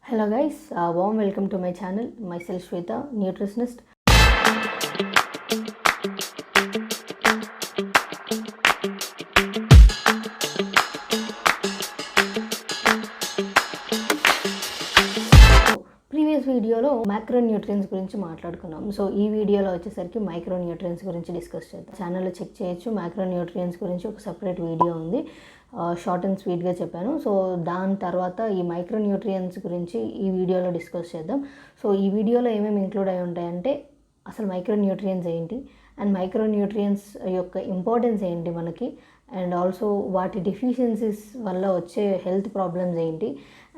Hello guys, warm welcome to my channel. Myself Shweta, nutritionist. Previous వీడియోలో micronutrients గురించి మాట్లాడుకున్నాం. So ఈ వీడియోలో వచ్చేసరికి మైక్రోన్యూట్రియన్స్ గురించి డిస్కస్ చేద్దాం. ఛానల్లో చెక్ చేయొచ్చు, మైక్రోన్యూట్రియన్స్ గురించి ఒక సపరేట్ వీడియో ఉంది. షార్ట్ అండ్ స్వీట్గా చెప్పాను. సో దాని తర్వాత ఈ మైక్రోన్యూట్రియన్స్ గురించి ఈ వీడియోలో డిస్కస్ చేద్దాం. సో ఈ వీడియోలో ఏమేమి ఇంక్లూడ్ అయి ఉంటాయంటే అసలు మైక్రోన్యూట్రియన్స్ ఏంటి, అండ్ మైక్రోన్యూట్రియన్స్ యొక్క ఇంపార్టెన్స్ ఏంటి మనకి, అండ్ ఆల్సో వాటి డెఫిషియన్సీస్ వల్ల వచ్చే హెల్త్ ప్రాబ్లమ్స్ ఏంటి,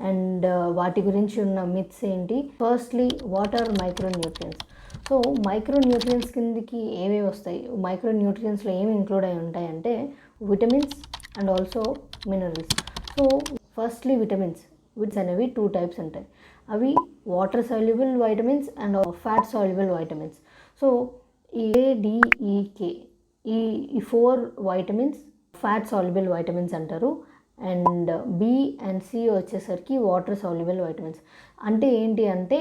అండ్ వాటి గురించి ఉన్న మిత్స్ ఏంటి. Firstly, what are micronutrients? So micronutrients కిందకి ఏమేమి వస్తాయి, మైక్రోన్యూట్రియన్స్లో ఏమి ఇంక్లూడ్ అయి ఉంటాయంటే vitamins and also minerals. So firstly vitamins అనేవి 2 టైప్స్ ఉంటాయి. అవి water soluble vitamins and fat soluble vitamins. So ఈ ADEK ఈ 4 వైటమిన్స్ ఫ్యాట్ సాల్యుబుల్ వైటమిన్స్ అంటారు. అండ్ B అండ్ C వచ్చేసరికి వాటర్ సాల్యుబుల్ వైటమిన్స్. అంటే ఏంటి అంటే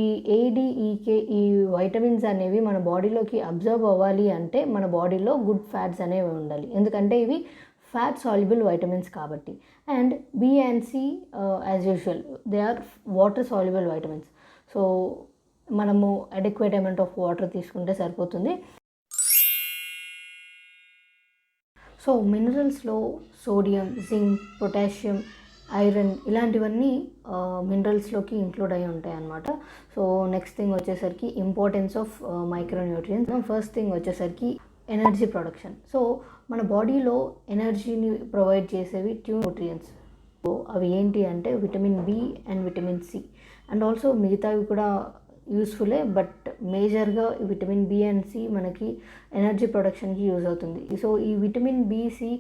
ఈ ADEK ఈ వైటమిన్స్ అనేవి మన బాడీలోకి అబ్జర్వ్ అవ్వాలి అంటే మన బాడీలో గుడ్ ఫ్యాట్స్ అనేవి ఉండాలి, ఎందుకంటే ఇవి ఫ్యాట్ సాల్యుబుల్ వైటమిన్స్ కాబట్టి. And B and C as usual they are water soluble vitamins. So మనము అడెక్వేట్ అమౌంట్ ఆఫ్ వాటర్ తీసుకుంటే సరిపోతుంది. సో మినరల్స్లో సోడియం, జింక్, పొటాషియం, ఐరన్ ఇలాంటివన్నీ మినరల్స్లోకి ఇంక్లూడ్ అయి ఉంటాయి అన్నమాట. సో నెక్స్ట్ థింగ్ వచ్చేసరికి importance of micronutrients. First thing వచ్చేసరికి ఎనర్జీ ప్రొడక్షన్. సో మన బాడీలో ఎనర్జీని ప్రొవైడ్ చేసేవి 2 న్యూట్రియన్స్. సో అవి ఏంటి అంటే vitamin B and vitamin C. And also మిగతావి కూడా యూస్ఫుల్లే, బట్ మేజర్గా విటమిన్ B అండ్ C మనకి ఎనర్జీ ప్రొడక్షన్కి యూజ్ అవుతుంది. సో ఈ విటమిన్ B, C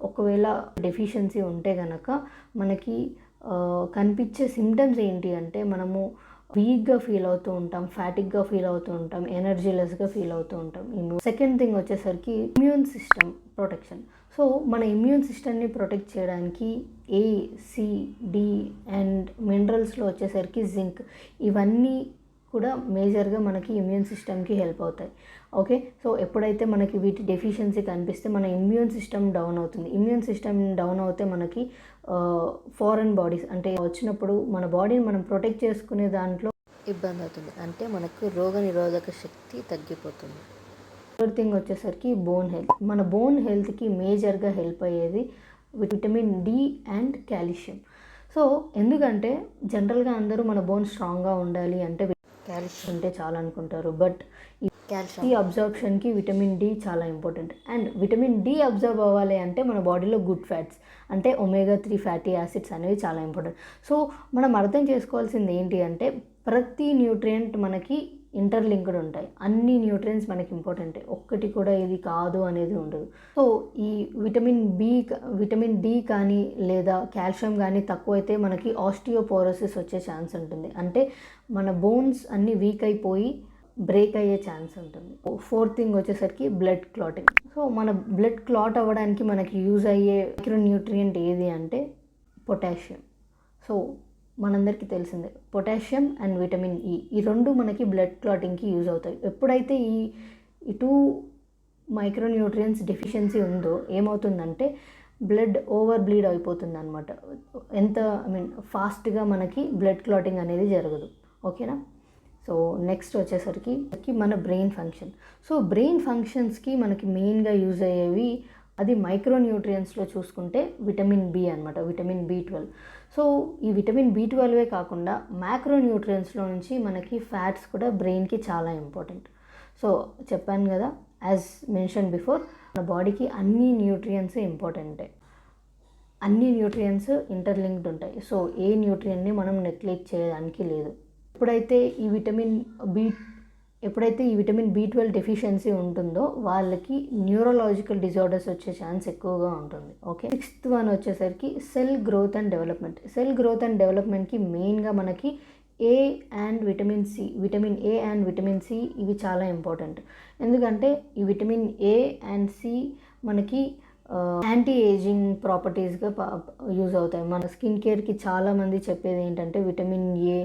ఒకవేళ డెఫిషియన్సీ ఉంటే కనుక మనకి కనిపించే సిమ్టమ్స్ ఏంటి అంటే మనము వీక్గా ఫీల్ అవుతూ ఉంటాం, ఫ్యాటిక్గా ఫీల్ అవుతూ ఉంటాం, ఎనర్జీలెస్గా ఫీల్ అవుతూ ఉంటాం. సెకండ్ థింగ్ వచ్చేసరికి ఇమ్యూన్ సిస్టమ్ ప్రొటెక్షన్. సో మన ఇమ్యూన్ సిస్టమ్ని ప్రొటెక్ట్ చేయడానికి A, C, D అండ్ మినరల్స్లో వచ్చేసరికి జింక్ ఇవన్నీ కూడా మేజర్గా మనకి ఇమ్యూన్ సిస్టమ్కి హెల్ప్ అవుతాయి. ఓకే, సో ఎప్పుడైతే మనకి వీటి డెఫిషియన్సీ కనిపిస్తే మన ఇమ్యూన్ సిస్టమ్ డౌన్ అవుతుంది. ఇమ్యూన్ సిస్టమ్ డౌన్ అవుతే మనకి ఫారెన్ బాడీస్ అంటే వచ్చినప్పుడు మన బాడీని మనం ప్రొటెక్ట్ చేసుకునే దాంట్లో ఇబ్బంది అవుతుంది, అంటే మనకు రోగనిరోధక శక్తి తగ్గిపోతుంది. థర్డ్ థింగ్ వచ్చేసరికి బోన్ హెల్త్. మన బోన్ హెల్త్కి మేజర్గా హెల్ప్ అయ్యేది vitamin D and calcium. So ఎందుకంటే జనరల్గా అందరూ మన బోన్ స్ట్రాంగ్గా ఉండాలి అంటే కాల్షియం ఉంటే చాలా అనుకుంటారు, బట్ ఈ అబ్జర్ప్షన్కి విటమిన్ D చాలా important. And vitamin D observe అవ్వాలి అంటే మన బాడీలో గుడ్ ఫ్యాట్స్ అంటే omega-3 ఫ్యాటీ యాసిడ్స్ అనేవి చాలా ఇంపార్టెంట్. సో మనం అర్థం చేసుకోవాల్సింది ఏంటి అంటే ప్రతి న్యూట్రియంట్ మనకి ఇంటర్లింక్డ్ ఉంటాయి. అన్ని న్యూట్రియన్స్ మనకి ఇంపార్టెంటే, ఒక్కటి కూడా ఇది కాదు అనేది ఉండదు. సో ఈ విటమిన్ D కానీ లేదా కాల్షియం కానీ తక్కువైతే మనకి ఆస్టియోపోరోసిస్ వచ్చే ఛాన్స్ ఉంటుంది, అంటే మన బోన్స్ అన్నీ వీక్ అయిపోయి బ్రేక్ అయ్యే ఛాన్స్ ఉంటుంది. ఫోర్త్ థింగ్ వచ్చేసరికి బ్లడ్ క్లాటింగ్. సో మన బ్లడ్ క్లాట్ అవ్వడానికి మనకి యూజ్ అయ్యే మైక్రోన్యూట్రియంట్ ఏది అంటే పొటాషియం. సో మనందరికీ తెలిసిందే పొటాషియం అండ్ విటమిన్ E ఈ 2 మనకి బ్లడ్ క్లాటింగ్కి యూజ్ అవుతాయి. ఎప్పుడైతే ఈ 2 మైక్రోన్యూట్రియన్స్ డెఫిషియన్సీ ఉందో ఏమవుతుందంటే బ్లడ్ ఓవర్ బ్లీడ్ అయిపోతుంది అనమాట. ఫాస్ట్గా మనకి బ్లడ్ క్లాటింగ్ అనేది జరగదు. ఓకేనా? సో నెక్స్ట్ వచ్చేసరికి మన బ్రెయిన్ ఫంక్షన్. సో బ్రెయిన్ ఫంక్షన్స్కి మనకి మెయిన్గా యూజ్ అయ్యేవి అది మైక్రోన్యూట్రియన్స్లో చూసుకుంటే విటమిన్ B అనమాట, విటమిన్ B12. సో ఈ విటమిన్ B12 కాకుండా మ్యాక్రోన్యూట్రియన్స్లో నుంచి మనకి ఫ్యాట్స్ కూడా బ్రెయిన్కి చాలా ఇంపార్టెంట్. సో చెప్పాను కదా, యాజ్ మెన్షన్ బిఫోర్, మన బాడీకి అన్ని న్యూట్రియన్స్ ఇంపార్టెంటే, అన్ని న్యూట్రియన్స్ ఇంటర్లింక్డ్ ఉంటాయి. సో ఏ న్యూట్రియన్ని మనం నెగ్లెక్ట్ చేయడానికి లేదు. ఎప్పుడైతే ఈ విటమిన్ B12 డెఫిషియన్సీ ఉంటుందో వాళ్ళకి న్యూరలాజికల్ డిజార్డర్స్ వచ్చే ఛాన్స్ ఎక్కువగా ఉంటుంది. ఓకే, సిక్స్త్ వన్ వచ్చేసరికి cell growth and development. Cell growth and డెవలప్మెంట్కి మెయిన్గా మనకి A అండ్ విటమిన్ C ఇవి చాలా ఇంపార్టెంట్. ఎందుకంటే ఈ విటమిన్ A అండ్ C మనకి యాంటీ ఏజింగ్ ప్రాపర్టీస్గా యూజ్ అవుతాయి. మన స్కిన్ కేర్కి చాలామంది చెప్పేది ఏంటంటే vitamin A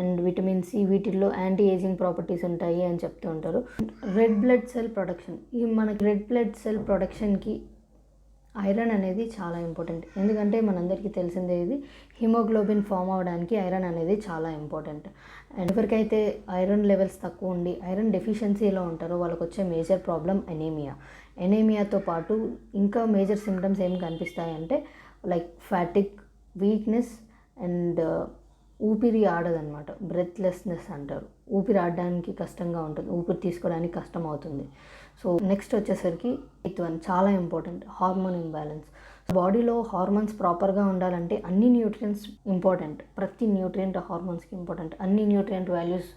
and vitamin C వీటిల్లో యాంటీ ఏజింగ్ ప్రాపర్టీస్ ఉంటాయి అని చెప్తూ ఉంటారు. రెడ్ బ్లడ్ సెల్ ప్రొడక్షన్, ఈ మనకి రెడ్ బ్లడ్ సెల్ ప్రొడక్షన్కి ఐరన్ అనేది చాలా ఇంపార్టెంట్. ఎందుకంటే మనందరికీ తెలిసిందే, ఇది హిమోగ్లోబిన్ ఫామ్ అవ్వడానికి ఐరన్ అనేది చాలా ఇంపార్టెంట్. అండ్ ఎవరికైతే ఐరన్ లెవెల్స్ తక్కువ ఉండి ఐరన్ డెఫిషియన్సీలో ఉంటారో వాళ్ళకి వచ్చే మేజర్ ప్రాబ్లం ఎనీమియా. ఎనీమియాతో పాటు ఇంకా మేజర్ సిమ్టమ్స్ ఏం కనిపిస్తాయంటే లైక్ ఫ్యాటిక్, వీక్నెస్ అండ్ ఊపిరి ఆడదనమాట, బ్రెత్లెస్నెస్ అంటారు. ఊపిరి ఆడడానికి కష్టంగా ఉంటుంది, ఊపిరి తీసుకోవడానికి కష్టం అవుతుంది. సో నెక్స్ట్ వచ్చేసరికి 8th వన్ చాలా ఇంపార్టెంట్, హార్మోన్ ఇంబ్యాలెన్స్. బాడీలో హార్మోన్స్ ప్రాపర్గా ఉండాలంటే అన్ని న్యూట్రియంట్స్ ఇంపార్టెంట్, ప్రతి న్యూట్రియంట్ హార్మోన్స్కి ఇంపార్టెంట్. అన్ని న్యూట్రియంట్ వాల్యూస్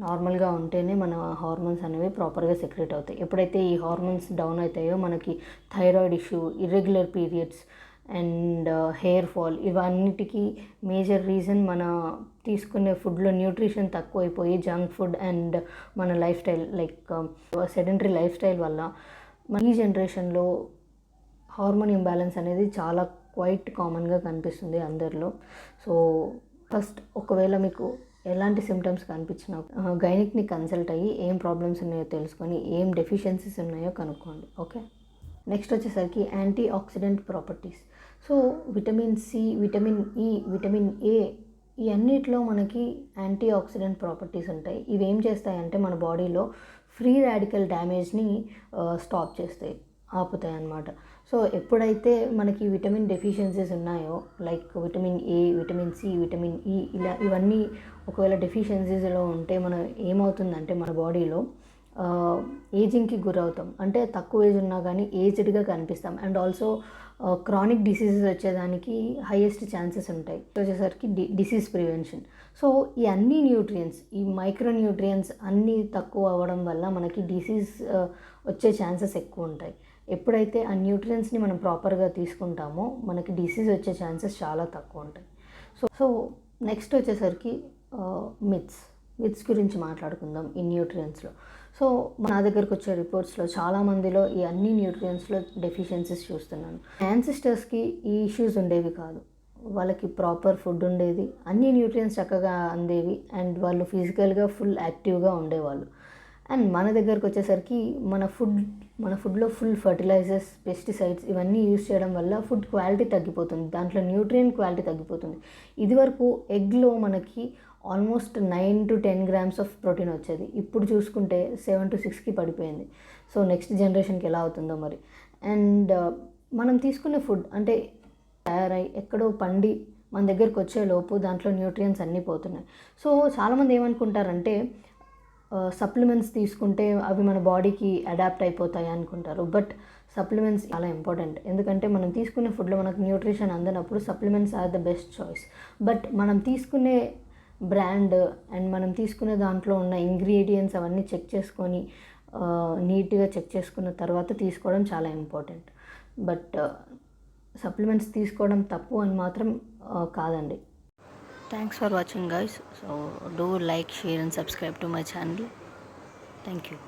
నార్మల్గా ఉంటేనే మన హార్మోన్స్ అనేవి ప్రాపర్గా సెక్రెట్ అవుతాయి. ఎప్పుడైతే ఈ హార్మోన్స్ డౌన్ అవుతాయో మనకి thyroid issue, irregular periods and hair fall, ఇవన్నిటికీ మేజర్ రీజన్ మన తీసుకునే ఫుడ్లో న్యూట్రిషన్ తక్కువైపోయి జంక్ ఫుడ్ అండ్ మన life style like sedentary life style వల్ల ఈ జనరేషన్లో హార్మోన్ ఇంబ్యాలెన్స్ అనేది చాలా క్వైట్ కామన్గా కనిపిస్తుంది అందరిలో. సో ఫస్ట్ ఒకవేళ మీకు ఎలాంటి సిమ్టమ్స్ కనిపించినా గైనిక్ని కన్సల్ట్ అయ్యి ఏం ప్రాబ్లమ్స్ ఉన్నాయో తెలుసుకొని ఏం డెఫిషియన్సీస్ ఉన్నాయో కనుక్కోండి. ఓకే, నెక్స్ట్ వచ్చేసరికి anti oxidant properties. So vitamin C, vitamin E, vitamin A, ఈ అన్నిటిలో మనకి యాంటీ ఆక్సిడెంట్ ప్రాపర్టీస్ ఉంటాయి. ఇవి ఏం చేస్తాయంటే మన బాడీలో ఫ్రీ రాడికల్ డ్యామేజ్ని స్టాప్ చేస్తాయి, ఆపుతాయి అన్నమాట. సో ఎప్పుడైతే మనకి విటమిన్ డెఫిషియన్సీస్ ఉన్నాయో like vitamin A, vitamin C, vitamin E, ఇలా ఇవన్నీ ఒకవేళ డెఫిషియన్సీస్లో ఉంటే మనం ఏమవుతుందంటే మన బాడీలో ఏజింగ్కి గురవుతాం. అంటే తక్కువ ఏజ్ ఉన్నా కానీ ఏజ్డ్గా కనిపిస్తాం. అండ్ ఆల్సో క్రానిక్ డిసీజెస్ వచ్చేదానికి హైయెస్ట్ ఛాన్సెస్ ఉంటాయి. వచ్చేసరికి డిసీజ్ ప్రివెన్షన్. సో ఈ అన్ని న్యూట్రియంట్స్, ఈ మైక్రో న్యూట్రియంట్స్ అన్నీ తక్కువ అవ్వడం వల్ల మనకి డిసీజ్ వచ్చే ఛాన్సెస్ ఎక్కువ ఉంటాయి. ఎప్పుడైతే ఆ న్యూట్రియంట్స్ని మనం ప్రాపర్గా తీసుకుంటామో మనకి డిసీజ్ వచ్చే ఛాన్సెస్ చాలా తక్కువ ఉంటాయి. సో నెక్స్ట్ వచ్చేసరికి మిత్స్ గురించి మాట్లాడుకుందాం ఈ న్యూట్రియంట్స్లో. సో నా దగ్గరకు వచ్చే రిపోర్ట్స్లో చాలామందిలో ఈ అన్ని న్యూట్రియంట్స్లో డెఫిషియన్సీస్ చూస్తున్నాను. యాన్సిస్టర్స్కి ఈ ఇష్యూస్ ఉండేవి కాదు, వాళ్ళకి ప్రాపర్ ఫుడ్ ఉండేది, అన్ని న్యూట్రియంట్స్ చక్కగా అందేవి అండ్ వాళ్ళు ఫిజికల్గా ఫుల్ యాక్టివ్గా ఉండేవాళ్ళు. అండ్ మన దగ్గరకు వచ్చేసరికి మన ఫుడ్లో ఫుల్ ఫర్టిలైజర్స్, పెస్టిసైడ్స్ ఇవన్నీ యూజ్ చేయడం వల్ల ఫుడ్ క్వాలిటీ తగ్గిపోతుంది, దాంట్లో న్యూట్రియంట్ క్వాలిటీ తగ్గిపోతుంది. ఇదివరకు ఎగ్లో మనకి almost 9 to 10 grams of protein వచ్చేది, ఇప్పుడు చూసుకుంటే 7 to 6కి పడిపోయింది. సో నెక్స్ట్ జనరేషన్కి ఎలా అవుతుందో మరి. అండ్ మనం తీసుకునే ఫుడ్ అంటే తయారై ఎక్కడో పండి మన దగ్గరకు వచ్చేలోపు దాంట్లో న్యూట్రియంట్స్ అన్నీ పోతున్నాయి. సో చాలామంది ఏమనుకుంటారంటే సప్లిమెంట్స్ తీసుకుంటే అవి మన బాడీకి అడాప్ట్ అయిపోతాయి అనుకుంటారు. బట్ సప్లిమెంట్స్ చాలా ఇంపార్టెంట్, ఎందుకంటే మనం తీసుకునే ఫుడ్లో మనకు న్యూట్రిషన్ అందనప్పుడు supplements are the best choice. But మనం తీసుకునే బ్రాండ్ అండ్ మనం తీసుకునే దాంట్లో ఉన్న ఇంగ్రీడియంట్స్ అవన్నీ చెక్ చేసుకొని నీట్గా చెక్ చేసుకున్న తర్వాత తీసుకోవడం చాలా ఇంపార్టెంట్. బట్ సప్లిమెంట్స్ తీసుకోవడం తప్పు అని మాత్రం కాదండి. Thanks for watching guys. So do like, share and subscribe to my channel. Thank you.